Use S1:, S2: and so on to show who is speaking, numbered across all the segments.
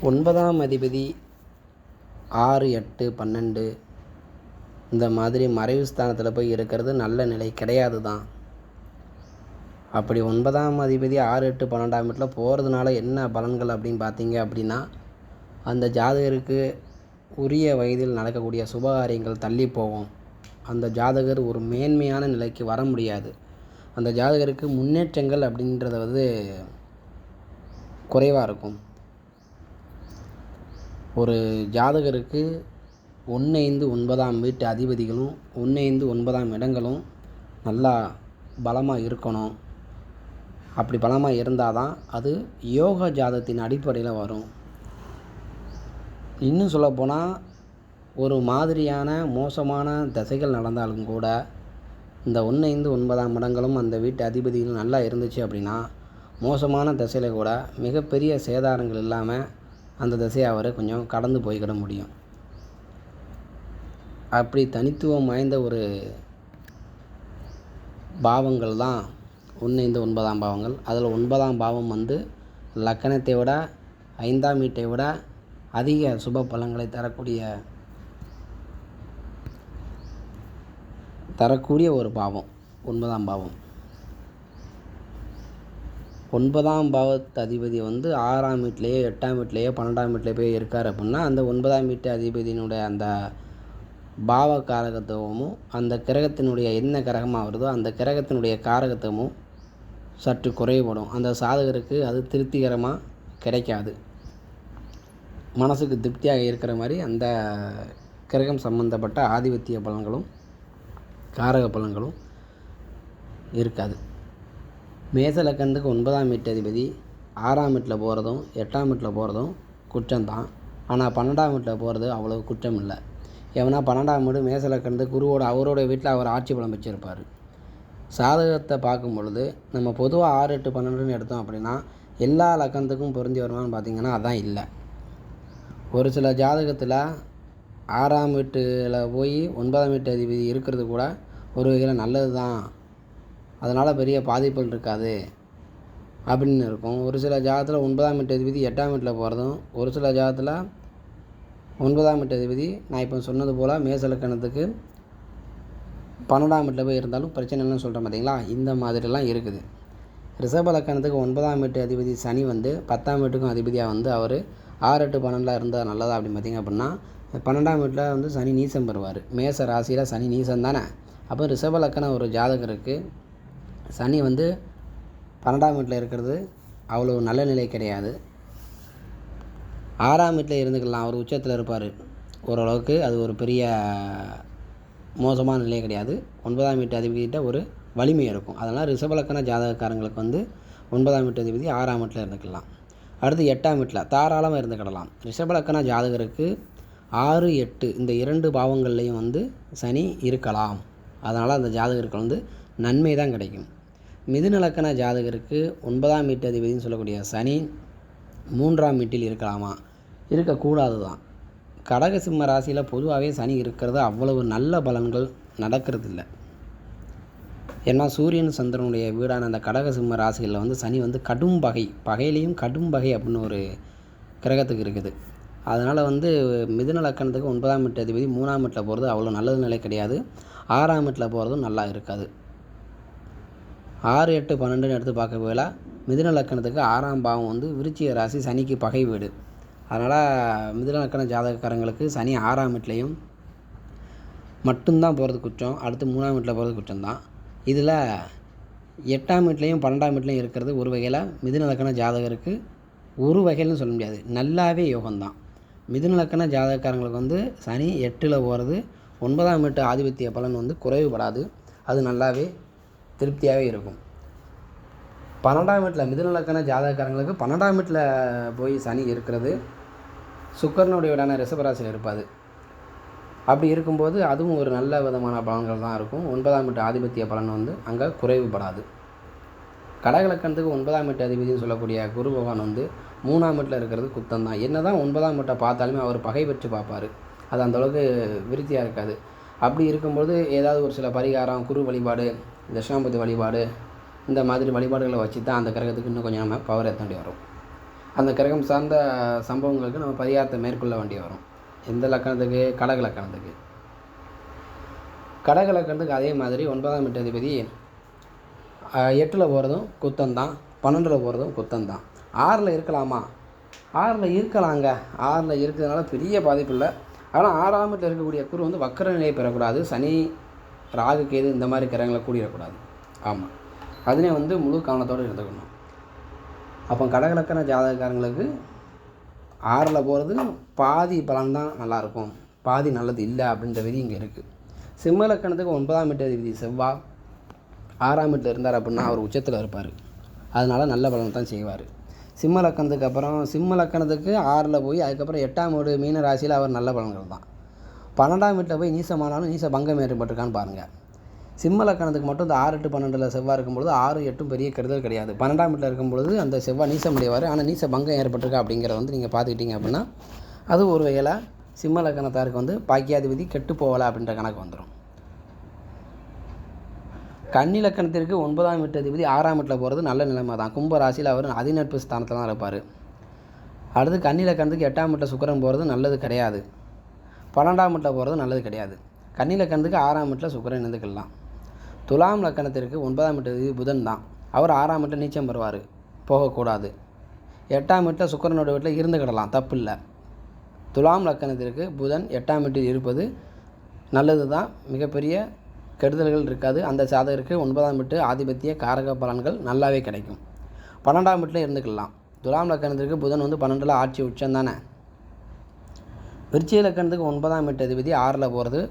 S1: 9ஆம் அதிபதி 6, 8, 12 இந்த மாதிரி மறைவு ஸ்தானத்தில் போய் இருக்கிறது நல்ல நிலை கிடையாது தான். அப்படி 9ஆம் அதிபதி 6, 8, 12ஆம் வீட்டில் போகிறதுனால என்ன பலன்கள் அப்படின்னு பார்த்தீங்க அப்படின்னா, அந்த ஜாதகருக்கு உரிய வயதில் நடக்கக்கூடிய சுபகாரியங்கள் தள்ளி போகும். அந்த ஜாதகர் ஒரு மேன்மையான நிலைக்கு வர முடியாது. அந்த ஜாதகருக்கு முன்னேற்றங்கள் அப்படின்றது குறைவாக இருக்கும். ஒரு ஜாதகருக்கு 1, 5, 9ஆம் வீட்டு அதிபதிகளும் 1, 5, 9ஆம் இடங்களும் நல்லா பலமாக இருக்கணும். அப்படி பலமாக இருந்தால் தான் அது யோக ஜாதகத்தின் அடிப்படையில் வரும். இன்னும் சொல்லப்போனால் ஒரு மாதிரியான மோசமான தசைகள் நடந்தாலும் கூட இந்த 1, 5, 9ஆம் இடங்களும் அந்த வீட்டு அதிபதிகளும் நல்லா இருந்துச்சு அப்படின்னா, மோசமான திசையில் கூட மிகப்பெரிய சேதாரங்கள் இல்லாமல் அந்த திசையை அவர் கொஞ்சம் கடந்து போய்க்கிட முடியும். அப்படி தனித்துவம் வாய்ந்த ஒரு பாவங்கள் தான் 1, 5, 9ஆம் பாவங்கள். அதில் 9ஆம் பாவம் லக்கணத்தை விட 5ஆம் வீட்டை விட அதிக சுப பலன்களை தரக்கூடிய ஒரு பாவம் 9ஆம் பாவம். 9ஆம் பாவத்து அதிபதி 6ஆம் வீட்டிலேயோ 8ஆம் வீட்டிலேயோ 12ஆம் வீட்டிலேயோ போய் இருக்கார் அப்படின்னா, அந்த 9ஆம் வீட்டு அதிபதியினுடைய அந்த பாவ காரகத்துவமும் அந்த கிரகத்தினுடைய என்ன கிரகமாக வருதோ அந்த கிரகத்தினுடைய காரகத்துவமும் சற்று குறைபடும். அந்த சாதகருக்கு அது திருப்திகரமாக கிடைக்காது. மனசுக்கு திருப்தியாக இருக்கிற மாதிரி அந்த கிரகம் சம்பந்தப்பட்ட ஆதிபத்திய பலன்களும் காரக பலன்களும் இருக்காது. மேச லக்கணத்துக்கு 9ஆம் வீட்டு அதிபதி 6ஆம் வீட்டில் போகிறதும் 8ஆம் வீட்டில் போகிறதும் குற்றம்தான். ஆனால் 12ஆம் வீட்டில் போகிறது அவ்வளோ குற்றம் இல்லை. ஏன்னா 12ஆம் வீடு மேச லக்கணத்துக்கு அவரோட வீட்டில் அவர் ஆட்சி பலம் வச்சுருப்பார். சாதகத்தை பார்க்கும் பொழுது நம்ம பொதுவாக 6, 8, 12ன்னு எடுத்தோம் அப்படின்னா எல்லா லக்கணத்துக்கும் பொருந்தி வருமானு பார்த்திங்கன்னா அதான் இல்லை. ஒரு சில ஜாதகத்தில் 6ஆம் வீட்டில் போய் 9ஆம் வீட்டு அதிபதி இருக்கிறது கூட ஒரு வகையில் நல்லது தான், அதனால் பெரிய பாதிப்புகள் இருக்காது அப்படின்னு இருக்கும். ஒரு சில ஜாதகத்தில் 9ஆம் வீட்டு அதிபதி 8ஆம் வீட்டில் போகிறதும், ஒரு சில ஜாதகத்தில் 9ஆம் வீட்டு அதிபதி நான் இப்போ சொன்னது போல் மேச லக்கணத்துக்கு 12ஆம் வீட்டில் போய் இருந்தாலும் பிரச்சனை இல்லைன்னு சொல்கிறேன் பார்த்தீங்களா. இந்த மாதிரிலாம் இருக்குது. ரிஷப லக்கணத்துக்கு 9ஆம் வீட்டு அதிபதி சனி 10ஆம் வீட்டுக்கும் அதிபதியாக அவர் 6, 8, 12 இருந்தால் நல்லதா அப்படின்னு பார்த்திங்க அப்படின்னா, 12ஆம் வீட்டில் சனி நீசம் பெறுவார். மேச ராசியில் சனி நீசம் தானே. அப்போ ரிஷப லக்கணம் ஒரு ஜாதகருக்கு சனி 12ஆம் வீட்டில் இருக்கிறது அவ்வளோ நல்ல நிலை கிடையாது. 6ஆம் வீட்டில் இருந்துக்கலாம், அவர் உச்சத்தில் இருப்பார். ஓரளவுக்கு அது ஒரு பெரிய மோசமான நிலை கிடையாது. 9ஆம் வீட்டு அதிபதிகிட்ட ஒரு வலிமை இருக்கும். அதனால் ரிஷபலக்கண ஜாதகக்காரங்களுக்கு 9ஆம் வீட்டு அதிபதி 6ஆம் வீட்டில் இருந்துக்கலாம். அடுத்து 8ஆம் வீட்டில் தாராளமாக இருந்துக்கிடலாம். ரிஷபலக்கண ஜாதகருக்கு 6, 8 இந்த 2 பாவங்கள்லேயும் சனி இருக்கலாம். அதனால் அந்த ஜாதகருக்கு நன்மை தான் கிடைக்கும். மிதுன லக்கண ஜாதகருக்கு 9ஆம் வீட்டு அதிபதினு சொல்லக்கூடிய சனி 3ஆம் வீட்டில் இருக்கலாமா? இருக்கக்கூடாது தான். கடக சிம்ம ராசியில் பொதுவாகவே சனி இருக்கிறது அவ்வளவு நல்ல பலன்கள் நடக்கிறது இல்லை. ஏன்னா சூரியன் சந்திரனுடைய வீடான அந்த கடக சிம்ம ராசிகளில் சனி கடும் பகையிலையும் கடும் பகை அப்படின்னு ஒரு கிரகத்துக்கு இருக்குது. அதனால் மிதுன லக்கணத்துக்கு 9ஆம் வீட்டு அதிபதி 3ஆம் வீட்டில் போகிறது அவ்வளோ நல்லது நிலை கிடையாது. 6ஆம் வீட்டில் போகிறதும் நல்லா இருக்காது. 6, 8, 12ன்னு எடுத்து பார்க்க போயில மிதுன லக்கணத்துக்கு 6ஆம் பாவம் விருச்சிக ராசி, சனிக்கு பகை வீடு. அதனால் மிதுன லக்கண ஜாதகக்காரங்களுக்கு சனி 6ஆம் வீட்லேயும் மட்டும்தான் போகிறது குற்றம். அடுத்து 3ஆம் வீட்டில் போகிறது குற்றம்தான். இதில் 8ஆம் வீட்லேயும் 12ஆம் வீட்லேயும் இருக்கிறது ஒரு வகையில் மிதுன லக்கண ஜாதகருக்கு ஒரு வகையில்னு சொல்ல முடியாது, நல்லாவே யோகம்தான். மிதுன லக்கண ஜாதகக்காரங்களுக்கு சனி 8ல் போகிறது 9ஆம் வீட்டு ஆதிபத்திய பலன் குறைவுபடாது. அது நல்லாவே திருப்தியாகவே இருக்கும். 12ஆம் வீட்டில் மிதுன லக்கண ஜாதகக்காரங்களுக்கு 12ஆம் வீட்டில் போய் சனி இருக்கிறது சுக்கிரனுடைய வீடான ரிஷபராசியில் இருப்பாது. அப்படி இருக்கும்போது அதுவும் ஒரு நல்ல விதமான பலன்கள் தான் இருக்கும். 9ஆம் வீட்டு ஆதிபத்திய பலன் அங்கே குறைவுபடாது. கடக லக்கணத்துக்கு 9ஆம் வீட்டு அதிபதினு சொல்லக்கூடிய குரு பகவான் 3ஆம் வீட்டில் இருக்கிறது குத்தம் தான். என்ன தான் 9ஆம் வீட்டை பார்த்தாலுமே அவர் பகை பெற்று பார்ப்பார். அது அந்தளவுக்கு விருத்தியாக இருக்காது. அப்படி இருக்கும்போது ஏதாவது ஒரு சில பரிகாரம், குரு வழிபாடு, தட்சிணாமூர்த்தி வழிபாடு இந்த மாதிரி வழிபாடுகளை வச்சு தான் அந்த கிரகத்துக்கு இன்னும் கொஞ்சம் நம்ம பவர் ஏற்ற வேண்டி வரும். அந்த கிரகம் சார்ந்த சம்பவங்களுக்கு நம்ம பரிகாரத்தை மேற்கொள்ள வேண்டி வரும். எந்த லக்கணத்துக்கு? கடக லக்கணத்துக்கு. கடக லக்கணத்துக்கு அதே மாதிரி 9ஆம் வீட்டு அதிபதி 8ல் போகிறதும் குத்தந்தான், 12ல் போகிறதும் குத்தந்தான். 6ல் இருக்கலாமா? 6ல் இருக்கலாங்க. 6ல் இருக்கிறதுனால பெரிய பாதிப்பு இல்லை. ஆனால் 6ஆம் வீட்டில் இருக்கக்கூடிய குரு வந்து வக்கர நிலையை பெறக்கூடாது. சனி, ராகு, கேது இந்த மாதிரி கிரகங்களை கூடிடக்கூடாது. ஆமாம், அதிலே வந்து முழு கவனத்தோடு இருந்துக்கணும். அப்போ கடகலக்கண ஜாதகக்காரங்களுக்கு 6ல் போகிறது பாதி பலன்தான் நல்லாயிருக்கும், பாதி நல்லது இல்லை அப்படின்ற விதி இங்கே இருக்குது. சிம்ம லக்கணத்துக்கு 9ஆம் வீட்டு அதிபதி செவ்வாய் 6ஆம் வீட்டில் இருந்தார் அப்படின்னா அவர் உச்சத்தில் இருப்பார். அதனால் நல்ல பலன் தான் செய்வார். சிம்ம லக்கணத்துக்கு அப்புறம் சிம்ம லக்கணத்துக்கு 6ல் போய் அதுக்கப்புறம் 8ஆம் வீடு மீன ராசியில் அவர் நல்ல பலன்கள் தான். 12ஆம் வீட்டில் போய் நீசமானாலும் நீச பங்கம் ஏற்பட்டிருக்கான்னு பாருங்கள். சிம்ம லக்கணத்துக்கு மட்டும் இந்த 6, 8, 12ல் செவ்வாய் இருக்கும்பொழுது 6, 8 பெரிய கெடுதல் கிடையாது. 12ஆம் வீட்டில் இருக்கும்பொழுது அந்த செவ்வாய் நீசம் அடைவார். ஆனால் நீச பங்கம் ஏற்பட்டிருக்கா அப்படிங்கிறத வந்து நீங்கள் பார்த்துக்கிட்டீங்க அப்படின்னா அது ஒரு வகையில் சிம்ம லக்கணத்தாருக்கு வந்து பாக்கியாதிபதி கெட்டு போகலை அப்படின்ற கணக்கு வந்துடும். கன்னி லக்கணத்திற்கு 9ஆம் வீட்டு அதிபதி 6ஆம் வீட்டில் போகிறது நல்ல நிலைமை தான். கும்ப ராசியில் அவர் அதிநட்பு ஸ்தானத்தில் தான் இருப்பார். அடுத்து கன்னி லக்கணத்துக்கு 8ஆம் வீட்டில் சுக்கிரன் போகிறது நல்லது கிடையாது. 12ஆம் வீட்டில் போகிறது நல்லது கிடையாது. கன்னி லக்கணத்துக்கு 6ஆம் வீட்டில் சுக்கிரன் இருந்துக்கலாம். துலாம் லக்கணத்திற்கு 9ஆம் வீட்டு அதிபதி புதன் தான். அவர் 6ஆம் வீட்டில் நீச்சம் பெறுவார், போகக்கூடாது. 8ஆம் வீட்டில் சுக்கிரனோட வீட்டில் இருந்துக்கிடலாம், தப்பு இல்லை. துலாம் லக்கணத்திற்கு புதன் 8ஆம் வீட்டில் இருப்பது நல்லது தான், மிகப்பெரிய கெடுதல்கள் இருக்காது. அந்த சாதகருக்கு 9ஆம் வீட்டு ஆதிபத்திய காரக பலன்கள் நல்லாவே கிடைக்கும். 12ஆம் வீட்டில் இருந்துக்கலாம். துலாம் லக்கணத்திற்கு புதன் வந்து 12ல் ஆட்சி உச்சம் தானே. விருச்சிக லக்கணத்துக்கு 9ஆம் வீட்டு அதிபதி 6ல் போகிறது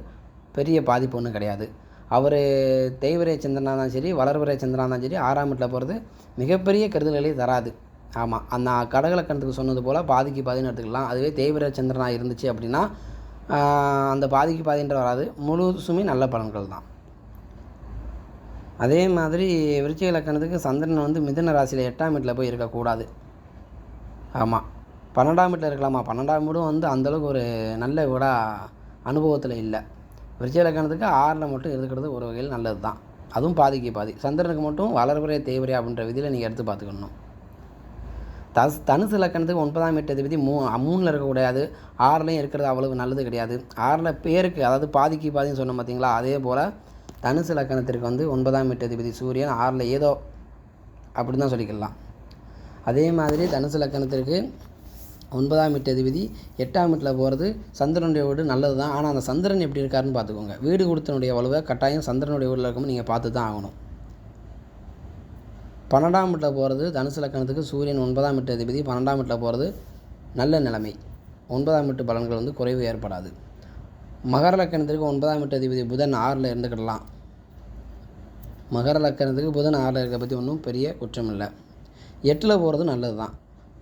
S1: பெரிய பாதிப்பு ஒன்றும் கிடையாது. அவர் தேய்வரை சந்திரனாக இருந்தாலும் சரி, வளர்வரை சந்திரனாக இருந்தாலும் சரி, 6ஆம் வீட்டில் போகிறது மிகப்பெரிய கெடுதல்களை தராது. ஆமாம், அந்த கடகலக்கணத்துக்கு சொன்னது போல் பாதிக்கு பாதின்னு எடுத்துக்கலாம். அதுவே தேய்வரை சந்திரனாக இருந்துச்சு அப்படின்னா அந்த பாதிக்கு பாதின்ற வராது, முழுசுமே நல்ல பலன்கள் தான். அதே மாதிரி விருச்சிக லக்கணத்துக்கு சந்திரன் வந்து மிதுன ராசியில் 8ஆம் வீட்டில் போய் இருக்கக்கூடாது. ஆமாம், 12ஆம் வீட்டில் இருக்கலாமா? 12ஆம் வீடும் வந்து அந்தளவுக்கு ஒரு நல்ல வீடாக அனுபவத்தில் இல்லை. விருச்சிக லக்கணத்துக்கு 6ல் மட்டும் இருக்கிறது ஒரு வகையில் நல்லது தான். அதுவும் பாதிக்கு பாதி. சந்திரனுக்கு மட்டும் வளர்வரே தேய்வரே அப்படின்ற விதியில் நீங்கள் எடுத்து பார்த்துக்கணும். தனுசு லக்கணத்துக்கு 9ஆம் வீட்டு அதிபதி 3ல் இருக்கக்கூடாது. 6லையும் இருக்கிறது அவ்வளவு நல்லது கிடையாது. 6ல் பேருக்கு, அதாவது பாதிக்கு பாதின்னு சொன்னோம் பார்த்தீங்களா, அதே போல் தனுசு லக்கணத்திற்கு வந்து 9ஆம் வீட்டு அதிபதி சூரியன் 6ல் ஏதோ அப்படி தான் சொல்லிக்கலாம். அதே மாதிரி தனுசு லக்கணத்திற்கு 9ஆம் வீட்டு அதிபதி 8ஆம் வீட்டில் போகிறது சந்திரனுடைய வீடு நல்லது தான். ஆனால் அந்த சந்திரன் எப்படி இருக்காருன்னு பார்த்துக்கோங்க. வீடு கொடுத்தனுடைய வலுவை கட்டாயம் சந்திரனுடைய வீட்டில் இருக்கும்போது நீங்கள் பார்த்து தான் ஆகணும். 12ஆம் வீட்டில் போகிறது தனுசு லக்கணத்துக்கு சூரியன் 9ஆம் வீட்டு அதிபதி 12ஆம் வீட்டில் போகிறது நல்ல நிலைமை. 9ஆம் வீட்டு பலன்கள் வந்து குறைவு ஏற்படாது. மகர லக்கணத்திற்கு 9ஆம் வீட்டு அதிபதி புதன் 6ல் இருந்துக்கிடலாம். மகர லக்கணத்துக்கு புதன் 6ல் இருக்கிற பற்றி ஒன்றும் பெரிய குற்றம் இல்லை. 8ல் போகிறது நல்லது தான்.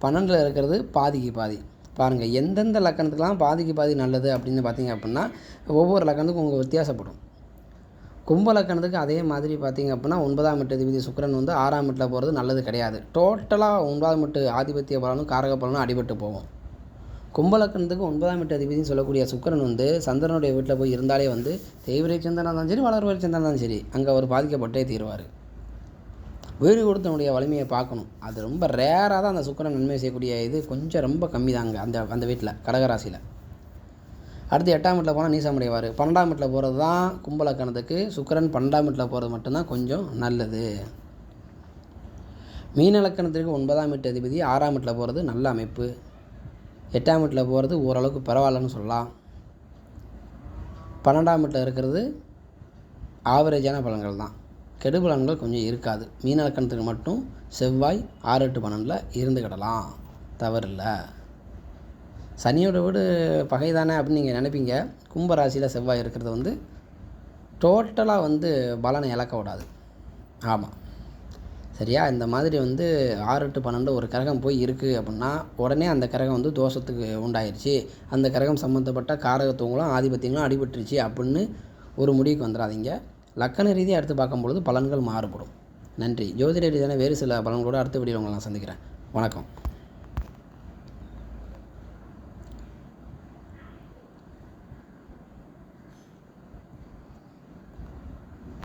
S1: 12ல் இருக்கிறது பாதிக்கு பாதி. பாருங்கள், எந்தெந்த லக்கணத்துக்கெலாம் பாதிக்கு பாதி நல்லது அப்படின்னு பார்த்தீங்க அப்படின்னா ஒவ்வொரு லக்கணத்துக்கும் உங்கள் வித்தியாசப்படும். கும்ப லக்கணத்துக்கு அதே மாதிரி பார்த்தீங்க அப்படின்னா 9ஆம் வீட்டு அதிபதி சுக்கிரன் வந்து 6ஆம் வீட்டில் போகிறது நல்லது கிடையாது. டோட்டலாக 9ஆம் வீட்டு ஆதிபத்திய பலனும் காரக பலனும் அடிபட்டு போகும். கும்ப லக்கணத்துக்கு 9ஆம் வீட்டு அதிபதினு சொல்லக்கூடிய சுக்கிரன் வந்து சந்திரனுடைய வீட்டில் போய் இருந்தாலே வந்து தேய்வரை சந்திரனாக இருந்தாலும் சரி, வளர்வரை சந்திரனாக இருந்தாலும் சரி, அங்கே அவர் பாதிக்கப்பட்டே தீர்வார். வீடு கொடுத்தனுடைய வலிமையை பார்க்கணும். அது ரொம்ப ரேராக தான் அந்த சுக்கிரன் நன்மை செய்யக்கூடிய இது கொஞ்சம் ரொம்ப கம்மி தாங்க அந்த வீட்டில், கடகராசியில். அடுத்து 8ஆம் வீட்டில் போனால் நீசமடைவார். 12ஆம் வீட்டில் போகிறது தான் கும்ப லக்கணத்துக்கு சுக்கிரன் 12ஆம் வீட்டில் போகிறது மட்டும்தான் கொஞ்சம் நல்லது. மீன லக்கணத்திற்கு 9ஆம் வீட்டு அதிபதி 6ஆம் வீட்டில் போகிறது நல்ல அமைப்பு. 8ஆம் வீட்டில் போகிறது ஓரளவுக்கு பரவாயில்லன்னு சொல்லலாம். 12ஆம் வீட்டில் இருக்கிறது ஆவரேஜான பலன்கள் தான், கெடுபலன்கள் கொஞ்சம் இருக்காது. மீன லக்கணத்துக்கு மட்டும் செவ்வாய் 6, 8, 12ல் இருந்துக்கிடலாம், தவறில்லை. சனியோட வீடு பகை தானே அப்படின்னு நீங்கள் நினைப்பீங்க. கும்பராசியில் செவ்வாய் இருக்கிறது வந்து டோட்டலாக வந்து பலனை இழக்க விடாது. ஆமாம், சரியா? இந்த மாதிரி வந்து 6, 8, 12 ஒரு கிரகம் போய் இருக்குது அப்படின்னா உடனே அந்த கிரகம் வந்து தோஷத்துக்கு உண்டாயிருச்சு, அந்த கிரகம் சம்மந்தப்பட்ட காரகத்துவங்களும் ஆதிபத்தியங்களும் அடிபட்டுருச்சு அப்படின்னு ஒரு முடிவுக்கு வந்துடாதீங்க. லக்கண ரீதியாக எடுத்து பார்க்கும்பொழுது பலன்கள் மாறுபடும். நன்றி. ஜோதிட ரீதியான வேறு சில பலன்களோடு அடுத்த வீடியோ உங்களை நான் சந்திக்கிறேன். வணக்கம்.